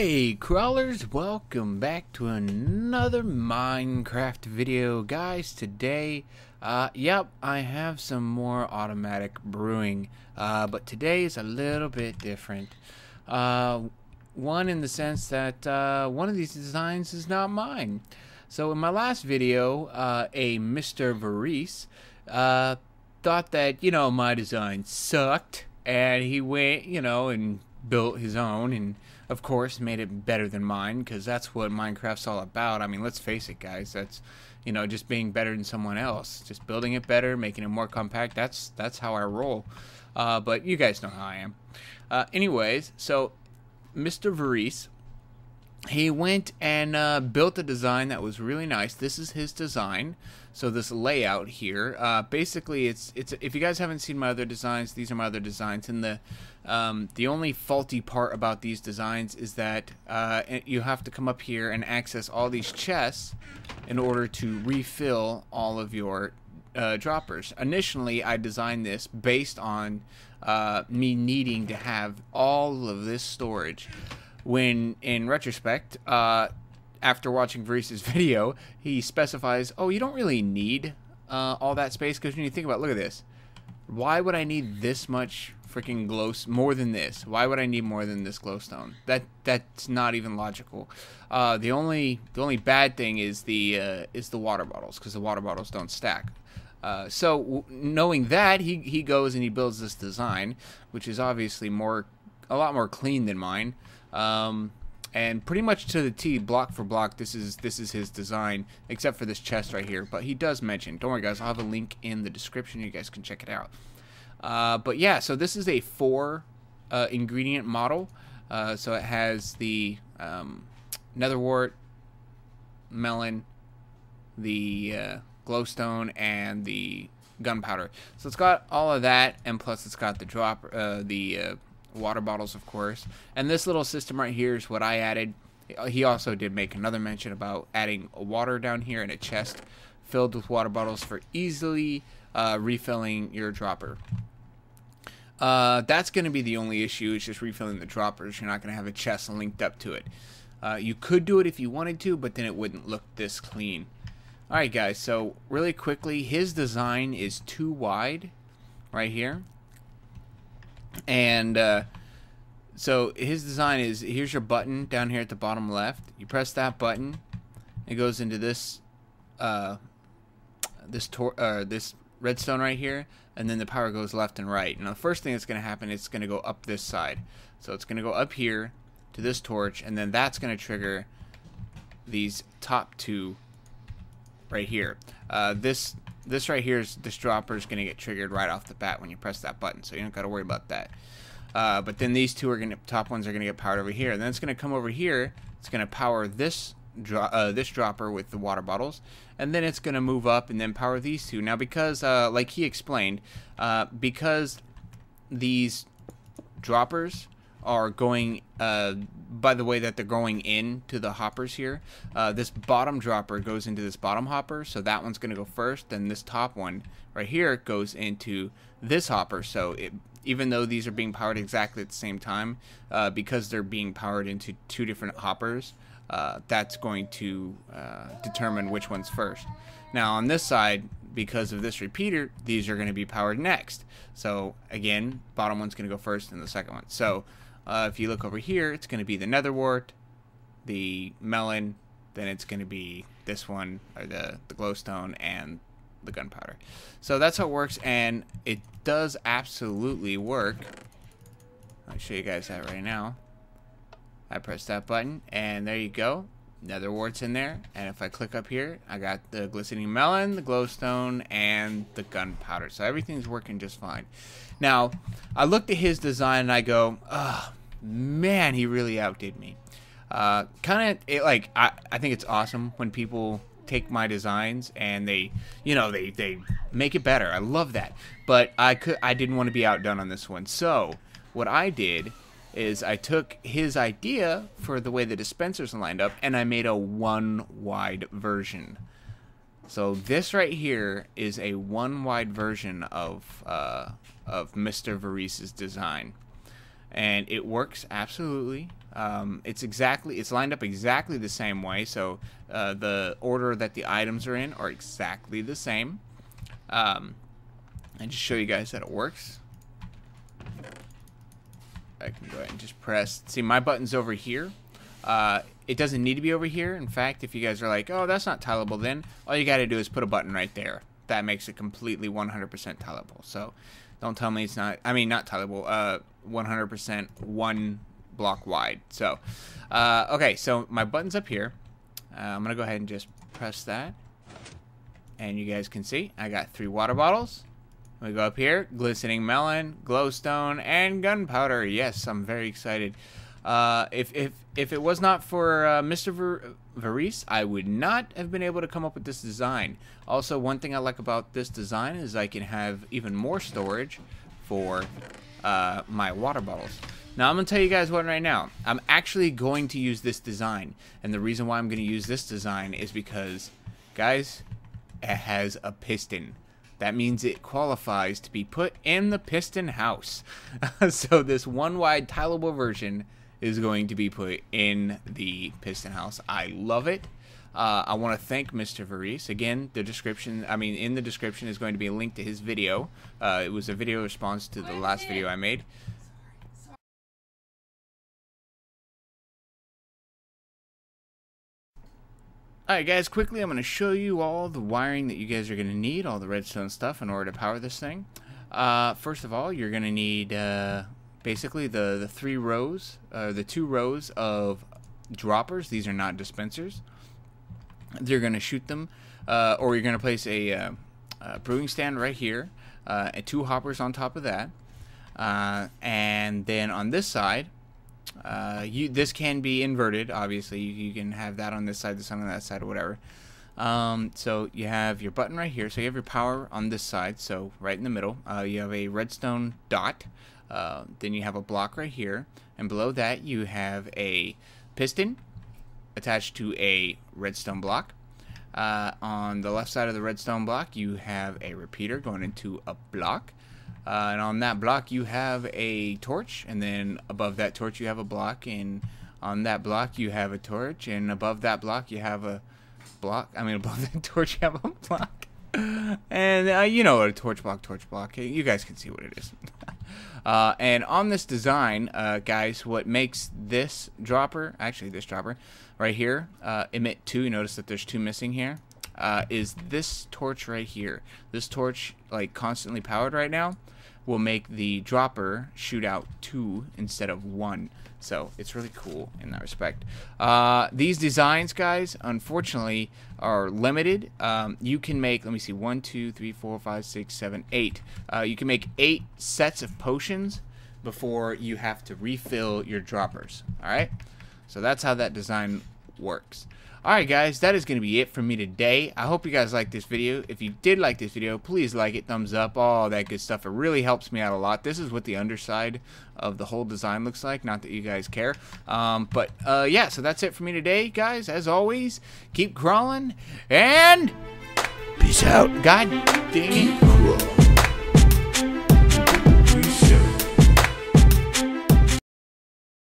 Hey crawlers, welcome back to another Minecraft video. Guys, today I have some more automatic brewing, but today is a little bit different. One in the sense that one of these designs is not mine. So in my last video, a Mr.Verece thought that, my design sucked, and he went, and built his own, and of course made it better than mine, because that's what Minecraft's all about. I mean, let's face it, guys, that's just being better than someone else, just building it better, making it more compact. That's how I roll. But you guys know how I am. Anyways, so Mr.Verece, he went and built a design that was really nice. This is his design. So this layout here, basically, it's if you guys haven't seen my other designs, these are my other designs. And the only faulty part about these designs is that you have to come up here and access all these chests in order to refill all of your droppers. Initially, I designed this based on me needing to have all of this storage. When in retrospect, after watching Verece's video, he specifies, oh, you don't really need all that space, because when you think about it, look at this. Why would I need this much freaking more than this? Why would I need more than this glowstone? That's not even logical. The only bad thing is the water bottles, because the water bottles don't stack. So knowing that, he goes and he builds this design, which is obviously a lot more clean than mine. And pretty much to the T, block for block, this is his design, except for this chest right here. But he does mention, don't worry guys, I'll have a link in the description, you guys can check it out. But yeah, so this is a 4 ingredient model. So it has the netherwort, melon, the glowstone, and the gunpowder. So it's got all of that, and plus it's got the water bottles, of course. And this little system right here is what I added. He also did make another mention about adding water down here in a chest filled with water bottles for easily refilling your dropper. That's going to be the only issue, is just refilling the droppers. You're not going to have a chest linked up to it. You could do it if you wanted to, but then it wouldn't look this clean. Alright guys, so really quickly, his design is too wide right here. And so his design is, here's your button down here at the bottom left. You press that button, it goes into this this redstone right here, and then the power goes left and right. Now the first thing that's going to happen, it's going to go up this side. So it's going to go up here to this torch, and then that's going to trigger these top 2 right here. This right here, this dropper is going to get triggered right off the bat when you press that button, so you don't got to worry about that. But then these top ones are going to get powered over here, and then it's going to come over here. It's going to power this dropper with the water bottles, and then it's going to move up and then power these 2. Now, because like he explained, because these droppers are going by the way that they're going into the hoppers here, this bottom dropper goes into this bottom hopper, so that one's going to go first, then this top one right here goes into this hopper. So even though these are being powered exactly at the same time, because they're being powered into 2 different hoppers, that's going to determine which one's first. Now on this side, because of this repeater, these are going to be powered next. So again, bottom one's going to go first and the second one. So if you look over here, it's going to be the netherwort, the melon, then it's going to be this one, or the glowstone, and the gunpowder. So that's how it works, and it does absolutely work. I'll show you guys that right now. I press that button, and there you go. Netherwort's in there, and if I click up here, I got the glistening melon, the glowstone, and the gunpowder. So everything's working just fine. Now, I looked at his design and I go, oh man, he really outdid me. I think it's awesome when people take my designs and they make it better. I love that. But I didn't want to be outdone on this one. So what I did is I took his idea for the way the dispensers lined up, and I made a 1 wide version. So this right here is a 1 wide version of Mr.Verece's design. and it works absolutely. It's lined up exactly the same way, so the order that the items are in are exactly the same. And just show you guys that it works. I can go ahead and just press. See, my button's over here. It doesn't need to be over here. In fact, if you guys are like, oh, that's not tileable, then all you got to do is put a button right there. That makes it completely 100% tileable. So don't tell me it's not. I mean, not tileable. 100% one block wide. So, okay. So my button's up here. I'm gonna go ahead and just press that, and you guys can see I got 3 water bottles. We go up here, glistening melon, glowstone, and gunpowder. Yes, I'm very excited. If it was not for Mr.Verece, I would not have been able to come up with this design. Also, one thing I like about this design is I can have even more storage for my water bottles. Now, I'm going to tell you guys what right now. I'm actually going to use this design. And the reason why I'm going to use this design is because, guys, it has a piston. That means it qualifies to be put in the piston house. So this one wide tileable version is going to be put in the piston house. I love it. I want to thank Mr.Verece. Again, in the description is going to be a link to his video. It was a video response to the last video I made. Alright guys, quickly I'm going to show you all the wiring that you guys are going to need, all the redstone stuff in order to power this thing. First of all, you're going to need basically the 2 rows of droppers. These are not dispensers. They're going to shoot them, or you're going to place a brewing stand right here, and 2 hoppers on top of that. And then on this side, this can be inverted. Obviously, you can have that on this side, this on that side, or whatever. So you have your button right here. So you have your power on this side. So right in the middle, you have a redstone dot. Then you have a block right here, and below that you have a piston attached to a redstone block. On the left side of the redstone block, you have a repeater going into a block. And on that block you have a torch, and then above that torch you have a block, and on that block you have a torch, and above that block you have a block. Above that torch you have a block. And you know what a torch block. You guys can see what it is. And on this design, guys, what makes this dropper, actually this dropper right here, emit 2, you notice that there's 2 missing here, is this torch right here. This torch, like constantly powered right now, will make the dropper shoot out 2 instead of 1. So it's really cool in that respect. These designs, guys, unfortunately are limited. You can make, let me see, 1, 2, 3, 4, 5, 6, 7, 8. You can make 8 sets of potions before you have to refill your droppers. Alright? So that's how that design works. Alright guys, that is going to be it for me today. I hope you guys liked this video. If you did like this video, please like it, thumbs up, all that good stuff. It really helps me out a lot. This is what the underside of the whole design looks like. Not that you guys care. Yeah, so that's it for me today, guys. As always, keep crawling, and peace out. God dang it.